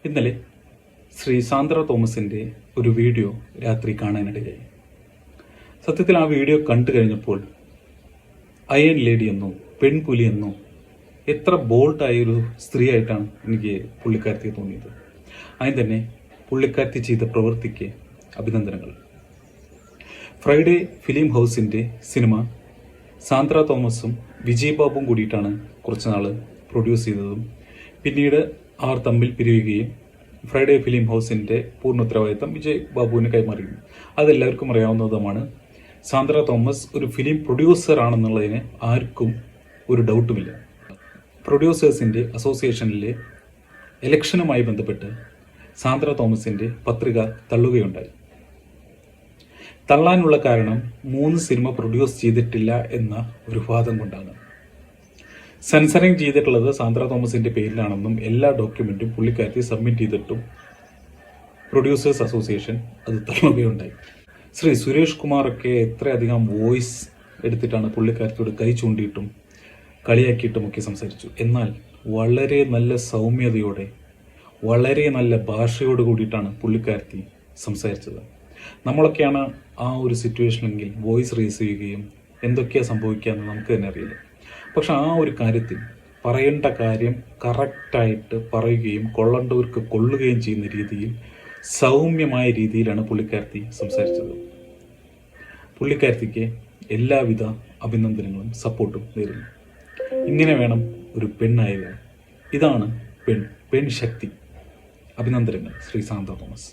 ഇന്നലെ ശ്രീ സാന്ദ്ര തോമസിൻ്റെ ഒരു വീഡിയോ രാത്രി കാണാനിടയായി. സത്യത്തിൽ ആ വീഡിയോ കണ്ടു കഴിഞ്ഞപ്പോൾ അയൺ ലേഡി എന്നോ പെൺപുലി എന്നോ എത്ര ബോൾഡായൊരു സ്ത്രീയായിട്ടാണ് എനിക്ക് പുള്ളിക്കാരത്തിയെ തോന്നിയത്. അതിന് തന്നെ പുള്ളിക്കാരത്തി ചെയ്ത പ്രവൃത്തിക്ക് അഭിനന്ദനങ്ങൾ. ഫ്രൈഡേ ഫിലിം ഹൗസിൻ്റെ സിനിമ സാന്ദ്ര തോമസും വിജയ് ബാബുവും കൂടിയിട്ടാണ് കുറച്ചുനാൾ പ്രൊഡ്യൂസ് ചെയ്തതും പിന്നീട് അവർ തമ്മിൽ പിരിയുകയും ഫ്രൈഡേ ഫിലിം ഹൗസിൻ്റെ പൂർണ്ണ ഉത്തരവാദിത്തം വിജയ് ബാബുവിന് കൈമാറിയിരുന്നു. അതെല്ലാവർക്കും അറിയാവുന്നതുമാണ്. സാന്ദ്ര തോമസ് ഒരു ഫിലിം പ്രൊഡ്യൂസർ ആണെന്നുള്ളതിന് ആർക്കും ഒരു ഡൗട്ടുമില്ല. പ്രൊഡ്യൂസേഴ്സിൻ്റെ അസോസിയേഷനിലെ ഇലക്ഷനുമായി ബന്ധപ്പെട്ട് സാന്ദ്ര തോമസിൻ്റെ പത്രിക തള്ളുകയുണ്ടായി. തള്ളാനുള്ള കാരണം 3 സിനിമ പ്രൊഡ്യൂസ് ചെയ്തിട്ടില്ല എന്ന ഒരു വാദം കൊണ്ടാണ്. സെൻസറിങ് ചെയ്തിട്ടുള്ളത് സാന്ദ്ര തോമസിന്റെ പേരിലാണെന്നും എല്ലാ ഡോക്യുമെന്റും പുള്ളിക്കാരത്തി സബ്മിറ്റ് ചെയ്തിട്ടും പ്രൊഡ്യൂസേഴ്സ് അസോസിയേഷൻ അത് തള്ളുകയുണ്ടായി. ശ്രീ സുരേഷ് കുമാറൊക്കെ എത്രയധികം വോയിസ് എടുത്തിട്ടാണ് പുള്ളിക്കാരത്തിയോട് കൈ ചൂണ്ടിയിട്ടും കളിയാക്കിയിട്ടും ഒക്കെ സംസാരിച്ചു. എന്നാൽ വളരെ നല്ല സൗമ്യതയോടെ വളരെ നല്ല ഭാഷയോട് കൂടിയിട്ടാണ് പുള്ളിക്കാരത്തി സംസാരിച്ചത്. നമ്മളൊക്കെയാണ് ആ ഒരു സിറ്റുവേഷനെങ്കിൽ വോയിസ് റേസ് ചെയ്യുകയും എന്തൊക്കെയാണ് സംഭവിക്കുകയെന്ന് നമുക്ക് തന്നെ അറിയില്ല. പക്ഷെ ആ ഒരു കാര്യത്തിൽ പറയേണ്ട കാര്യം കറക്റ്റായിട്ട് പറയുകയും കൊള്ളേണ്ടവർക്ക് കൊള്ളുകയും ചെയ്യുന്ന രീതിയിൽ സൗമ്യമായ രീതിയിലാണ് പുള്ളിക്കാരത്തി സംസാരിച്ചത്. പുള്ളിക്കാരത്തിക്ക് എല്ലാവിധ അഭിനന്ദനങ്ങളും സപ്പോർട്ടും നേരുന്നു. ഇങ്ങനെ വേണം ഒരു പെണ്ണായത്. ഇതാണ് പെൺ ശക്തി. അഭിനന്ദനങ്ങൾ ശ്രീ സാന്ദ്ര തോമസ്.